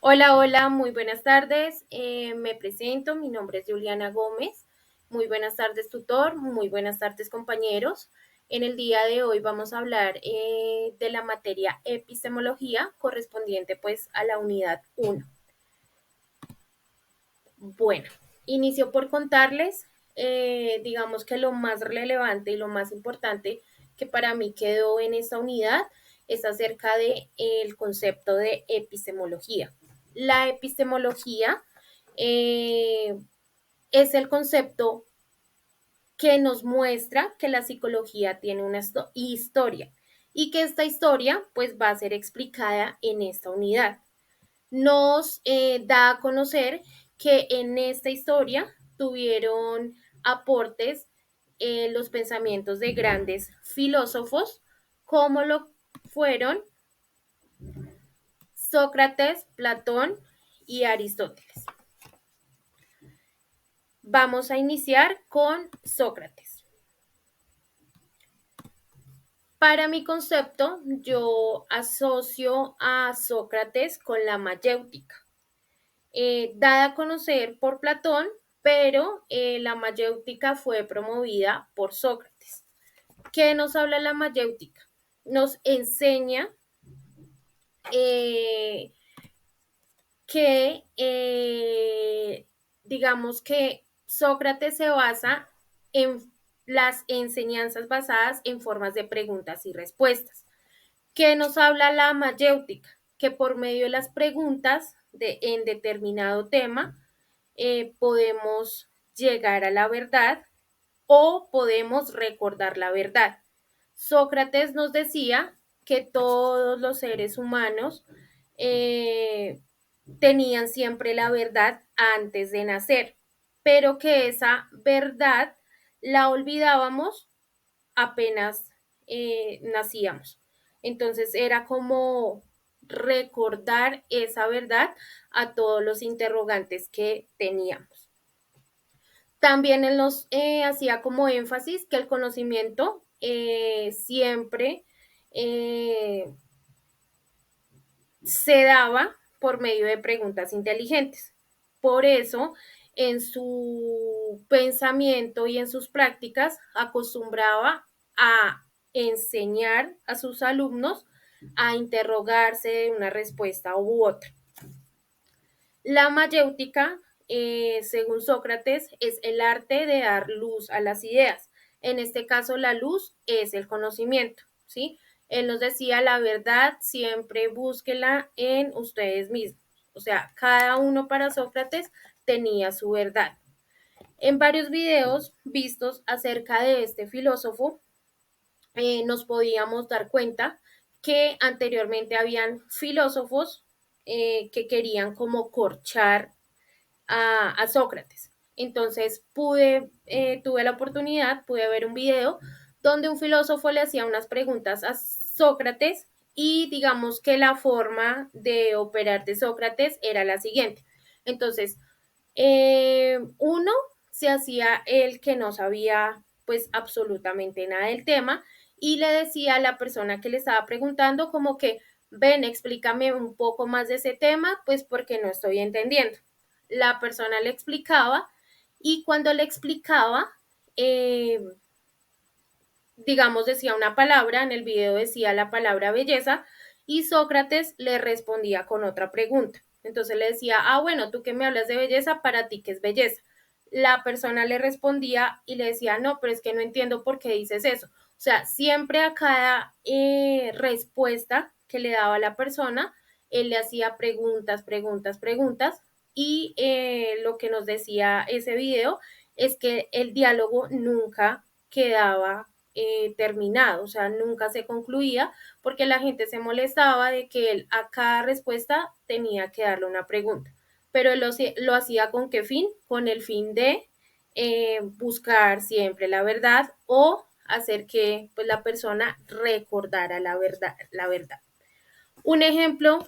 Hola, hola, muy buenas tardes. Me presento, mi nombre es Juliana Gómez. Muy buenas tardes, tutor. Muy buenas tardes, compañeros. En el día de hoy vamos a hablar de la materia epistemología correspondiente pues a la unidad 1. Bueno, inicio por contarles, digamos que lo más relevante y lo más importante que para mí quedó en esta unidad es acerca de el concepto de epistemología. La epistemología eh, es el concepto que nos muestra que la psicología tiene una historia y que esta historia pues va a ser explicada en esta unidad. Nos da a conocer que en esta historia tuvieron aportes los pensamientos de grandes filósofos como lo fueron Sócrates, Platón y Aristóteles. Vamos a iniciar con Sócrates. Para mi concepto, yo asocio a Sócrates con la mayéutica, dada a conocer por Platón, pero la mayéutica fue promovida por Sócrates. ¿Qué nos habla la mayéutica? Nos enseña eh, que, digamos que Sócrates se basa en las enseñanzas basadas en formas de preguntas y respuestas. ¿Qué nos habla la mayéutica? Que por medio de las preguntas en determinado tema podemos llegar a la verdad o podemos recordar la verdad. Sócrates nos decía que todos los seres humanos eh, tenían siempre la verdad antes de nacer, pero que esa verdad la olvidábamos apenas nacíamos. Entonces era como recordar esa verdad a todos los interrogantes que teníamos. También él nos hacía como énfasis que el conocimiento siempre eh, se daba por medio de preguntas inteligentes. Por eso, en su pensamiento y en sus prácticas, acostumbraba a enseñar a sus alumnos a interrogarse de una respuesta u otra. La mayéutica, según Sócrates, es el arte de dar luz a las ideas. En este caso, la luz es el conocimiento, ¿sí? Él nos decía la verdad, siempre búsquela en ustedes mismos. O sea, cada uno para Sócrates tenía su verdad. En varios videos vistos acerca de este filósofo, nos podíamos dar cuenta que anteriormente habían filósofos que querían como corchar a Sócrates. Entonces tuve la oportunidad, pude ver un video donde un filósofo le hacía unas preguntas a Sócrates y digamos que la forma de operar de Sócrates era la siguiente. Entonces, uno se hacía el que no sabía pues absolutamente nada del tema y le decía a la persona que le estaba preguntando como que, ven, explícame un poco más de ese tema, pues porque no estoy entendiendo. La persona le explicaba y cuando le explicaba, eh, digamos, decía una palabra, en el video decía la palabra belleza y Sócrates le respondía con otra pregunta. Entonces le decía, ah, bueno, tú que me hablas de belleza, para ti, ¿qué es belleza? La persona le respondía y le decía, no, pero es que no entiendo por qué dices eso. O sea, siempre a cada respuesta que le daba la persona, él le hacía preguntas, preguntas, preguntas y lo que nos decía ese video es que el diálogo nunca quedaba terminado, o sea, nunca se concluía porque la gente se molestaba de que él a cada respuesta tenía que darle una pregunta. Pero él lo hacía con qué fin? Con el fin de buscar siempre la verdad o hacer que pues, la persona recordara la verdad, la verdad. Un ejemplo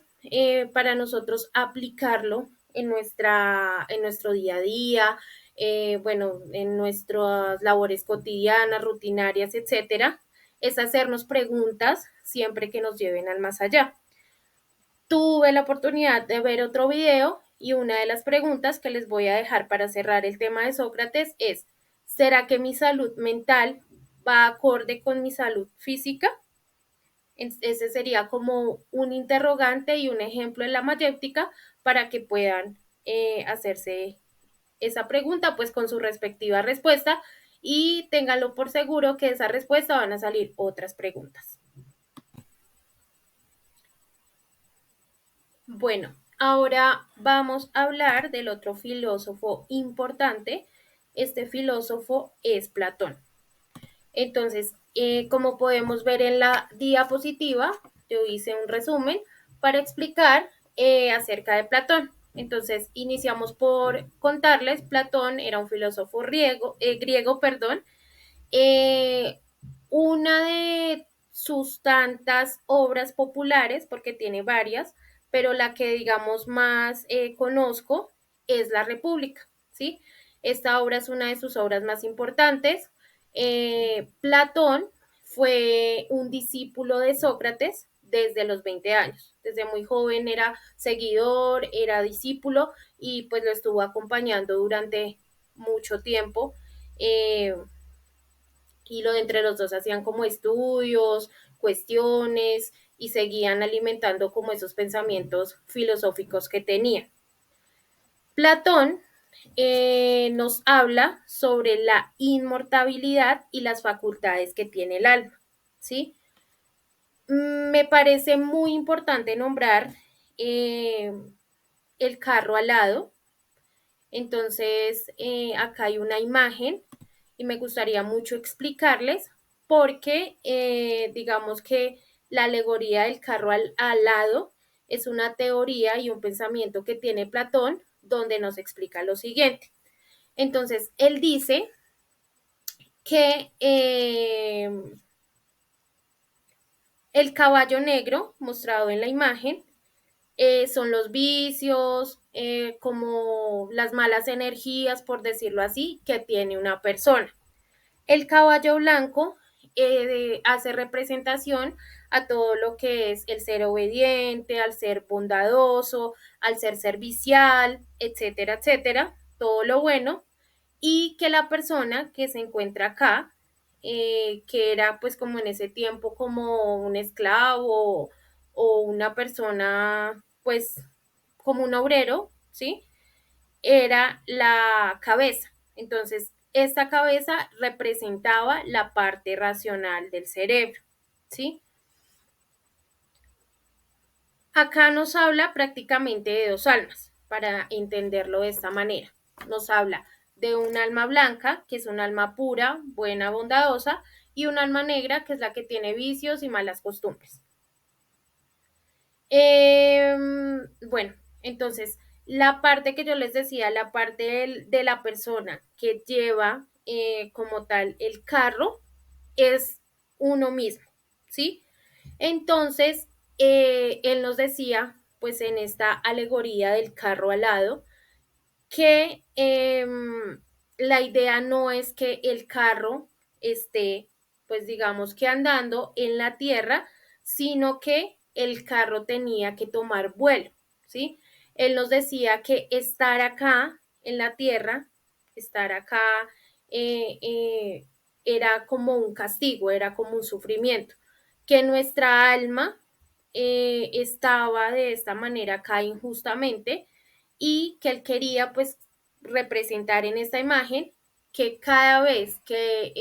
para nosotros aplicarlo en nuestro día a día, bueno, en nuestras labores cotidianas, rutinarias, etcétera, es hacernos preguntas siempre que nos lleven al más allá. tuve la oportunidad de ver otro video y una de las preguntas que les voy a dejar para cerrar el tema de Sócrates es, ¿será que mi salud mental va acorde con mi salud física? Ese sería como un interrogante y un ejemplo en la mayéutica para que puedan hacerse esa pregunta pues con su respectiva respuesta y ténganlo por seguro que de esa respuesta van a salir otras preguntas. Bueno, ahora vamos a hablar del otro filósofo importante. Este filósofo es Platón. Entonces, como podemos ver en la diapositiva, yo hice un resumen para explicar acerca de Platón. Entonces, iniciamos por contarles, Platón era un filósofo griego, perdón. Eh, una de sus tantas obras populares, porque tiene varias, pero la que digamos más conozco es La República, ¿sí? Esta obra es una de sus obras más importantes. Platón fue un discípulo de Sócrates desde los 20 años. Desde muy joven era seguidor, era discípulo y pues lo estuvo acompañando durante mucho tiempo. Y lo de entre los dos hacían como estudios, cuestiones y seguían alimentando como esos pensamientos filosóficos que tenía. Platón nos habla sobre la inmortalidad y las facultades que tiene el alma, ¿sí? Me parece muy importante nombrar el carro alado. Entonces, acá hay una imagen y me gustaría mucho explicarles porque digamos que la alegoría del carro alado es una teoría y un pensamiento que tiene Platón donde nos explica lo siguiente. Entonces, él dice que el caballo negro mostrado en la imagen son los vicios, como las malas energías, por decirlo así, que tiene una persona. El caballo blanco hace representación a todo lo que es el ser obediente, al ser bondadoso, al ser servicial, etcétera, etcétera, todo lo bueno, y que la persona que se encuentra acá, que era pues como en ese tiempo como un esclavo o una persona pues como un obrero, ¿sí? Era la cabeza. Entonces, esta cabeza representaba la parte racional del cerebro, ¿sí? Acá nos habla prácticamente de dos almas, para entenderlo de esta manera. Nos habla de un alma blanca, que es un alma pura, buena, bondadosa, y un alma negra, que es la que tiene vicios y malas costumbres. Bueno, entonces, la parte que yo les decía, la parte de la persona que lleva como tal el carro, es uno mismo, ¿sí? Entonces, él nos decía, pues en esta alegoría del carro alado, que la idea no es que el carro esté, pues digamos que andando en la tierra, sino que el carro tenía que tomar vuelo, ¿sí? Él nos decía que estar acá en la tierra, estar acá, eh, eh, era como un castigo, era como un sufrimiento, que nuestra alma estaba de esta manera acá injustamente y que él quería pues representar en esta imagen que cada vez que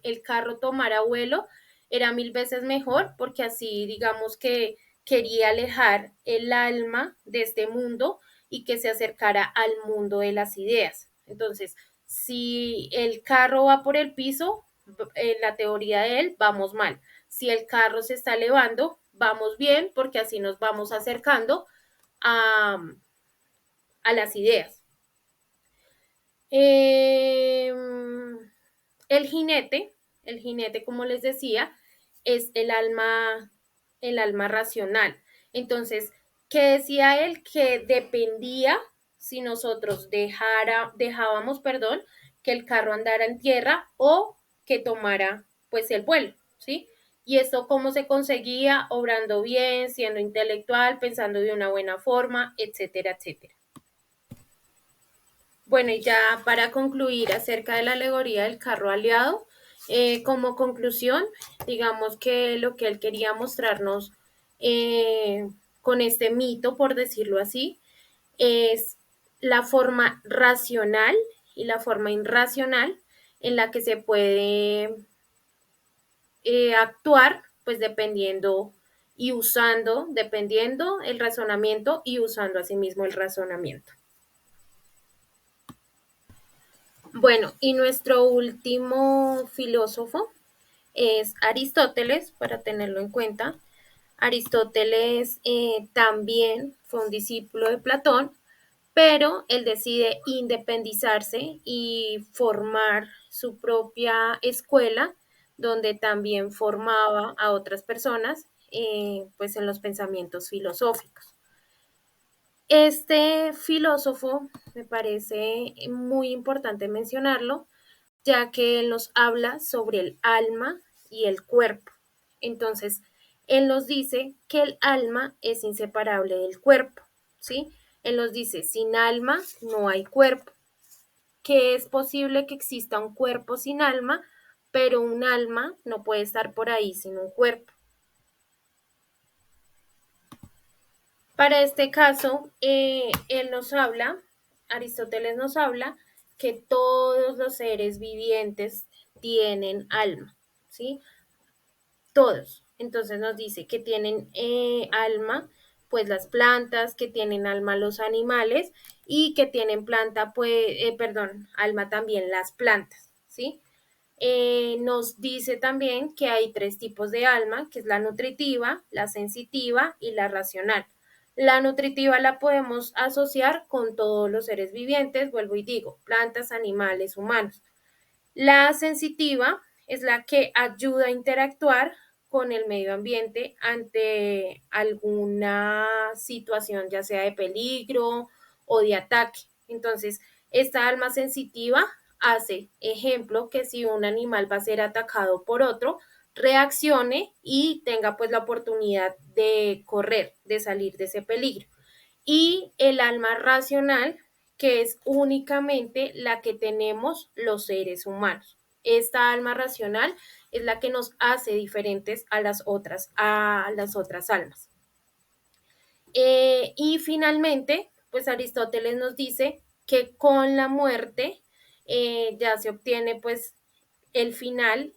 el carro tomara vuelo era 1000 veces mejor porque así digamos que quería alejar el alma de este mundo y que se acercara al mundo de las ideas. Entonces, si el carro va por el piso, en la teoría de él, vamos mal. Si el carro se está elevando, vamos bien porque así nos vamos acercando a, a las ideas. Eh, el jinete, como les decía, es el alma racional. Entonces, ¿qué decía él? Que dependía si nosotros dejábamos, perdón, que el carro andara en tierra o que tomara pues el vuelo, ¿sí? ¿Y esto cómo se conseguía? Obrando bien, siendo intelectual, pensando de una buena forma, etcétera, etcétera. Bueno, y ya para concluir acerca de la alegoría del carro aliado, como conclusión, digamos que lo que él quería mostrarnos con este mito, por decirlo así, es la forma racional y la forma irracional en la que se puede actuar, pues dependiendo y usando, dependiendo el razonamiento y usando asimismo el razonamiento. Bueno, y nuestro último filósofo es Aristóteles, para tenerlo en cuenta. Aristóteles también fue un discípulo de Platón, pero él decide independizarse y formar su propia escuela, donde también formaba a otras personas, pues en los pensamientos filosóficos. Este filósofo me parece muy importante mencionarlo, ya que él nos habla sobre el alma y el cuerpo. Entonces, él nos dice que el alma es inseparable del cuerpo, ¿sí? Él nos dice, sin alma no hay cuerpo, que es posible que exista un cuerpo sin alma, pero un alma no puede estar por ahí sin un cuerpo. Para este caso, él nos habla, Aristóteles nos habla, que todos los seres vivientes tienen alma, ¿sí? Todos. Entonces nos dice que tienen alma, pues las plantas, que tienen alma los animales y que tienen planta, pues, alma también las plantas, ¿sí? Nos dice también que hay tres tipos de alma, que es la nutritiva, la sensitiva y la racional. La nutritiva la podemos asociar con todos los seres vivientes, vuelvo y digo, plantas, animales, humanos. La sensitiva es la que ayuda a interactuar con el medio ambiente ante alguna situación, ya sea de peligro o de ataque. Entonces, esta alma sensitiva hace, ejemplo, que si un animal va a ser atacado por otro, reaccione y tenga pues la oportunidad de correr, de salir de ese peligro. Y el alma racional, que es únicamente la que tenemos los seres humanos. Esta alma racional es la que nos hace diferentes a las otras almas. Y finalmente, pues Aristóteles nos dice que con la muerte ya se obtiene pues el final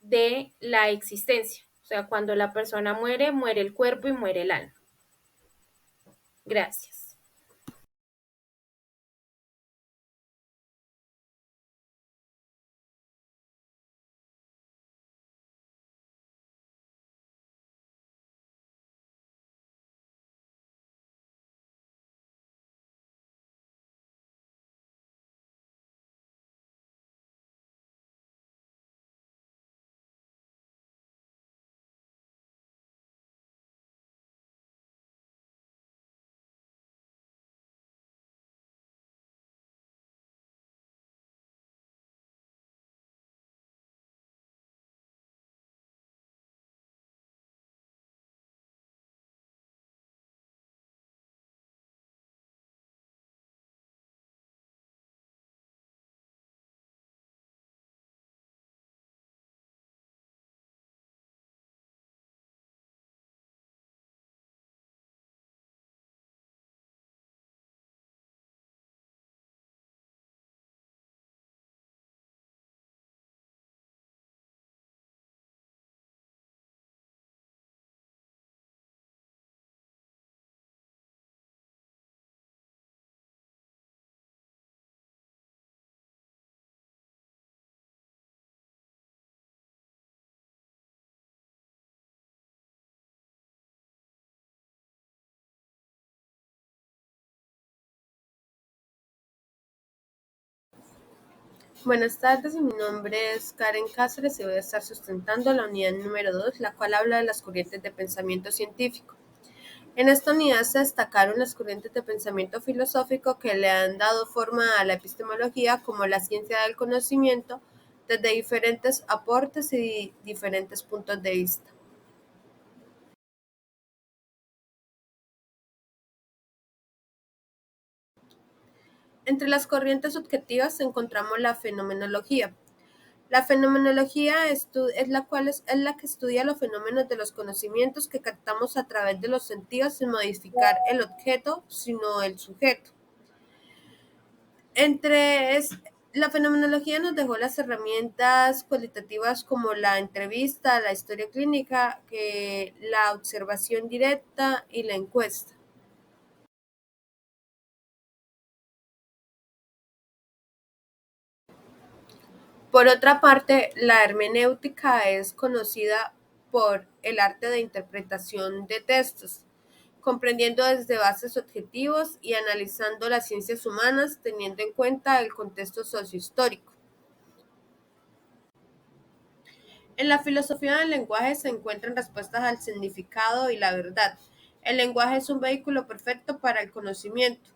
de la existencia. O sea, cuando la persona muere, muere el cuerpo y muere el alma. Gracias. Buenas tardes, mi nombre es Karen Cáceres y voy a estar sustentando la unidad número 2, la cual habla de las corrientes de pensamiento científico. En esta unidad se destacaron las corrientes de pensamiento filosófico que le han dado forma a la epistemología como la ciencia del conocimiento, desde diferentes aportes y diferentes puntos de vista. Entre las corrientes subjetivas encontramos la fenomenología. La fenomenología es la que estudia los fenómenos de los conocimientos que captamos a través de los sentidos sin modificar el objeto, sino el sujeto. La fenomenología nos dejó las herramientas cualitativas como la entrevista, la historia clínica, la observación directa y la encuesta. Por otra parte, la hermenéutica es conocida por el arte de interpretación de textos, comprendiendo desde bases objetivos y analizando las ciencias humanas teniendo en cuenta el contexto sociohistórico. En la filosofía del lenguaje se encuentran respuestas al significado y la verdad. El lenguaje es un vehículo perfecto para el conocimiento.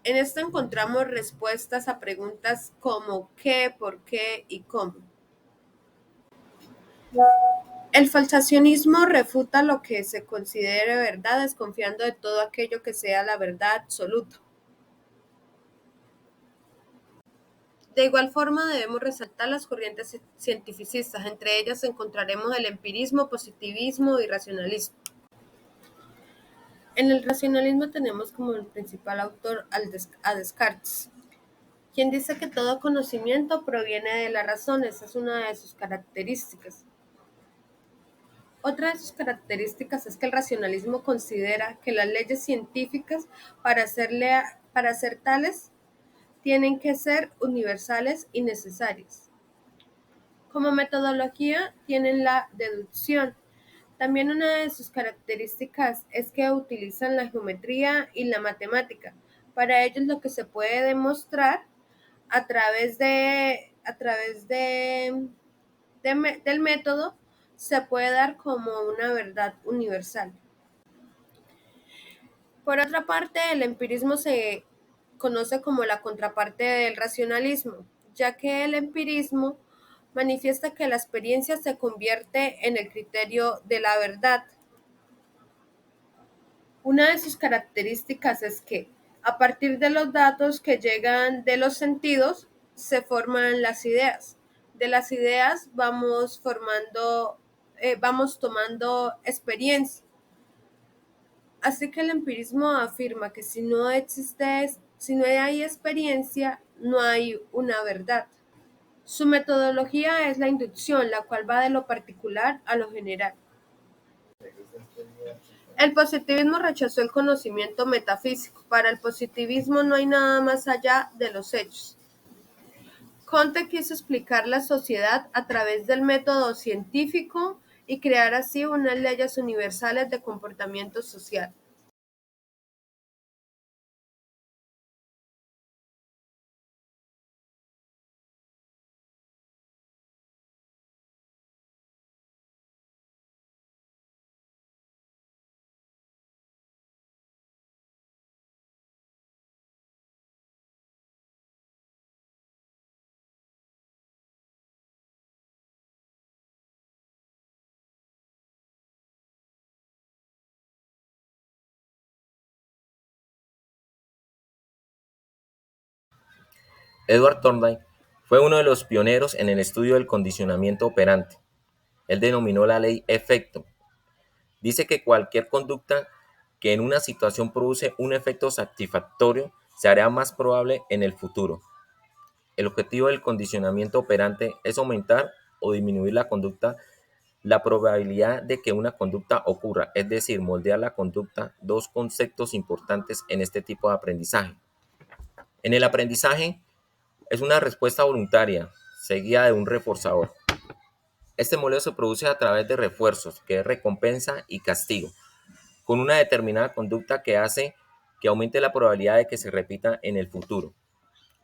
En esto encontramos respuestas a preguntas como qué, por qué y cómo. El falsacionismo refuta lo que se considere verdad, desconfiando de todo aquello que sea la verdad absoluta. De igual forma, debemos resaltar las corrientes cientificistas. Entre ellas encontraremos el empirismo, positivismo y racionalismo. En el racionalismo tenemos como el principal autor a Descartes, quien dice que todo conocimiento proviene de la razón. Esa es una de sus características. Otra de sus características es que el racionalismo considera que las leyes científicas, para ser tales, tienen que ser universales y necesarias. Como metodología tienen la deducción. También una de sus características es que utilizan la geometría y la matemática. Para ellos lo que se puede demostrar a través del método se puede dar como una verdad universal. Por otra parte, el empirismo se conoce como la contraparte del racionalismo, ya que el empirismo manifiesta que la experiencia se convierte en el criterio de la verdad. Una de sus características es que, a partir de los datos que llegan de los sentidos, se forman las ideas. De las ideas vamos tomando experiencia. Así que el empirismo afirma que si no hay experiencia, no hay una verdad. Su metodología es la inducción, la cual va de lo particular a lo general. El positivismo rechazó el conocimiento metafísico. Para el positivismo no hay nada más allá de los hechos. Comte quiso explicar la sociedad a través del método científico y crear así unas leyes universales de comportamiento social. Edward Thorndike fue uno de los pioneros en el estudio del condicionamiento operante. Él denominó la ley efecto. Dice que cualquier conducta que en una situación produce un efecto satisfactorio se hará más probable en el futuro. El objetivo del condicionamiento operante es aumentar o disminuir la probabilidad de que una conducta ocurra, es decir, moldear la conducta. Dos conceptos importantes en este tipo de aprendizaje. En el aprendizaje es una respuesta voluntaria seguida de un reforzador. Este modelo se produce a través de refuerzos, que es recompensa y castigo, con una determinada conducta que hace que aumente la probabilidad de que se repita en el futuro.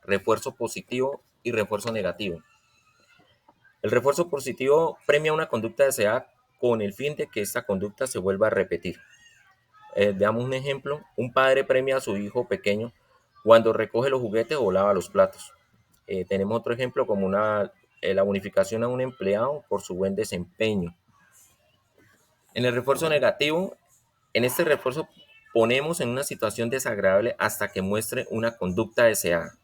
Refuerzo positivo y refuerzo negativo. El refuerzo positivo premia una conducta deseada con el fin de que esta conducta se vuelva a repetir. Veamos un ejemplo. Un padre premia a su hijo pequeño cuando recoge los juguetes o lava los platos. Tenemos otro ejemplo como la bonificación a un empleado por su buen desempeño. En el refuerzo negativo, en este refuerzo ponemos en una situación desagradable hasta que muestre una conducta deseada.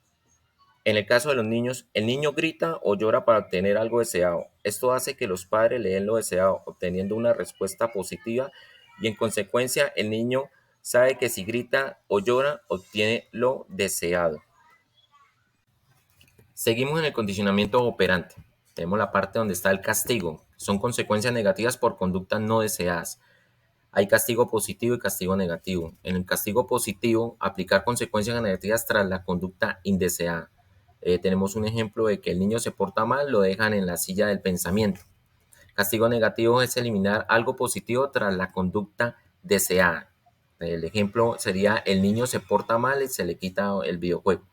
En el caso de los niños, el niño grita o llora para obtener algo deseado. Esto hace que los padres le den lo deseado, obteniendo una respuesta positiva y en consecuencia el niño sabe que si grita o llora, obtiene lo deseado. Seguimos en el condicionamiento operante. Tenemos la parte donde está el castigo. Son consecuencias negativas por conductas no deseadas. Hay castigo positivo y castigo negativo. En el castigo positivo, aplicar consecuencias negativas tras la conducta indeseada. Tenemos un ejemplo de que el niño se porta mal, lo dejan en la silla del pensamiento. Castigo negativo es eliminar algo positivo tras la conducta deseada. El ejemplo sería el niño se porta mal y se le quita el videojuego.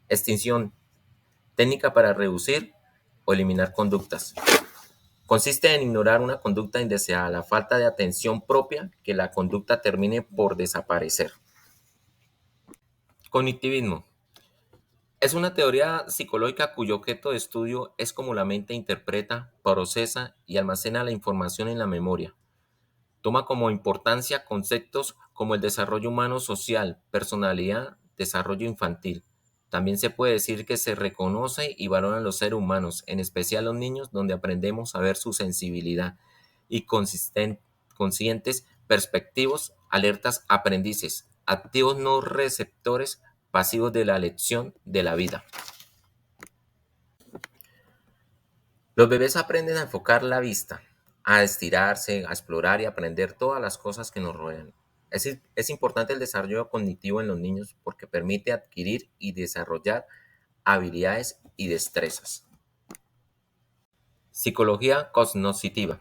Extinción. Técnica para reducir o eliminar conductas. Consiste en ignorar una conducta indeseada, la falta de atención propia, que la conducta termine por desaparecer. Cognitivismo. Es una teoría psicológica cuyo objeto de estudio es cómo la mente interpreta, procesa y almacena la información en la memoria. Toma como importancia conceptos como el desarrollo humano social, personalidad, desarrollo infantil. También se puede decir que se reconoce y valora a los seres humanos, en especial los niños, donde aprendemos a ver su sensibilidad y conscientes, perspectivos, alertas, aprendices, activos no receptores, pasivos de la lección de la vida. Los bebés aprenden a enfocar la vista, a estirarse, a explorar y aprender todas las cosas que nos rodean. Es importante el desarrollo cognitivo en los niños porque permite adquirir y desarrollar habilidades y destrezas. Psicología cognoscitiva.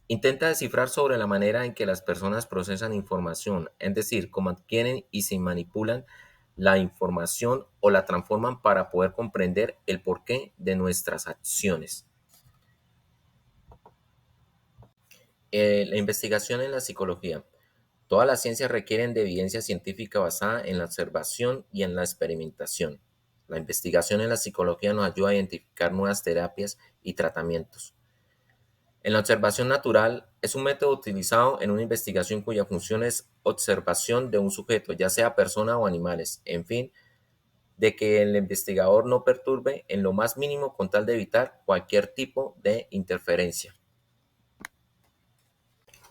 Intenta descifrar sobre la manera en que las personas procesan información, es decir, cómo adquieren y se manipulan la información o la transforman para poder comprender el porqué de nuestras acciones. La investigación en la psicología. Todas las ciencias requieren de evidencia científica basada en la observación y en la experimentación. La investigación en la psicología nos ayuda a identificar nuevas terapias y tratamientos. En la observación natural es un método utilizado en una investigación cuya función es observación de un sujeto, ya sea persona o animales, en fin, de que el investigador no perturbe en lo más mínimo con tal de evitar cualquier tipo de interferencia.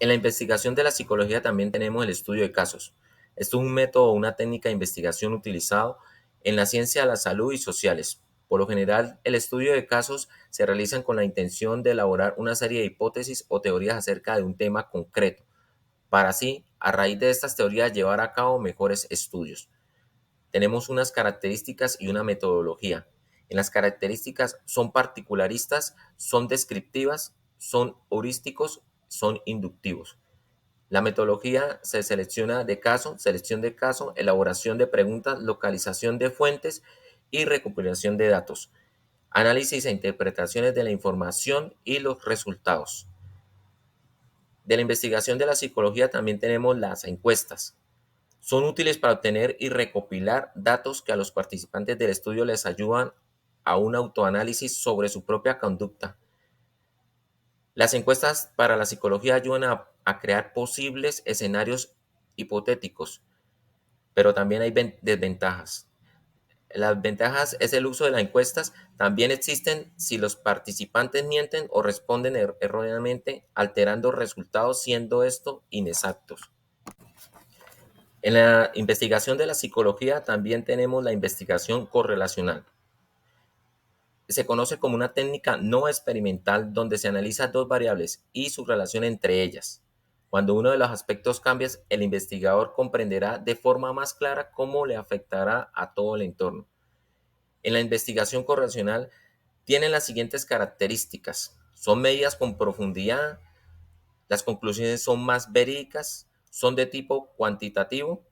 En la investigación de la psicología también tenemos el estudio de casos. Esto es un método o una técnica de investigación utilizado en la ciencia de la salud y sociales. Por lo general, el estudio de casos se realiza con la intención de elaborar una serie de hipótesis o teorías acerca de un tema concreto, para así, a raíz de estas teorías, llevar a cabo mejores estudios. Tenemos unas características y una metodología. En las características son particularistas, son descriptivas, son heurísticos, son inductivos. La metodología se selección de caso, elaboración de preguntas, localización de fuentes y recopilación de datos, análisis e interpretaciones de la información y los resultados. De la investigación de la psicología también tenemos las encuestas. Son útiles para obtener y recopilar datos que a los participantes del estudio les ayudan a un autoanálisis sobre su propia conducta. Las encuestas para la psicología ayudan a crear posibles escenarios hipotéticos, pero también hay desventajas. Las ventajas es el uso de las encuestas. También existen si los participantes mienten o responden erróneamente, alterando resultados, siendo estos inexactos. En la investigación de la psicología también tenemos la investigación correlacional. Se conoce como una técnica no experimental donde se analiza dos variables y su relación entre ellas. Cuando uno de los aspectos cambia, el investigador comprenderá de forma más clara cómo le afectará a todo el entorno. En la investigación correlacional tienen las siguientes características. Son medidas con profundidad, las conclusiones son más verídicas, son de tipo cuantitativo,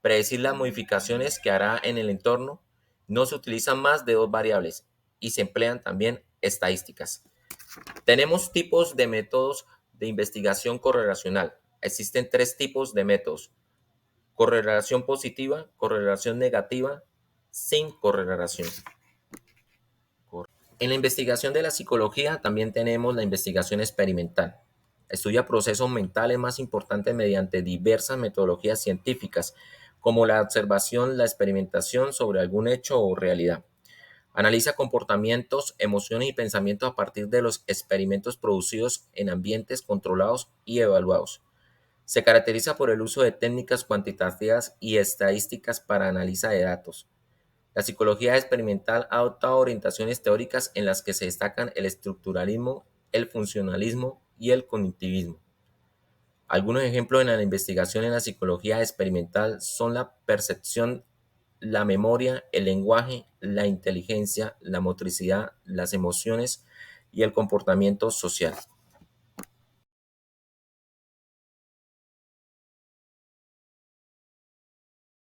predecir las modificaciones que hará en el entorno, no se utilizan más de dos variables y se emplean también estadísticas. Tenemos tipos de métodos de investigación correlacional. Existen tres tipos de métodos: correlación positiva, correlación negativa, sin correlación. En la investigación de la psicología también tenemos la investigación experimental. Estudia procesos mentales más importantes mediante diversas metodologías científicas, como la observación, la experimentación sobre algún hecho o realidad. Analiza comportamientos, emociones y pensamientos a partir de los experimentos producidos en ambientes controlados y evaluados. Se caracteriza por el uso de técnicas cuantitativas y estadísticas para análisis de datos. La psicología experimental ha adoptado orientaciones teóricas en las que se destacan el estructuralismo, el funcionalismo y el cognitivismo. Algunos ejemplos en la investigación en la psicología experimental son la percepción, la memoria, el lenguaje, la inteligencia, la motricidad, las emociones y el comportamiento social.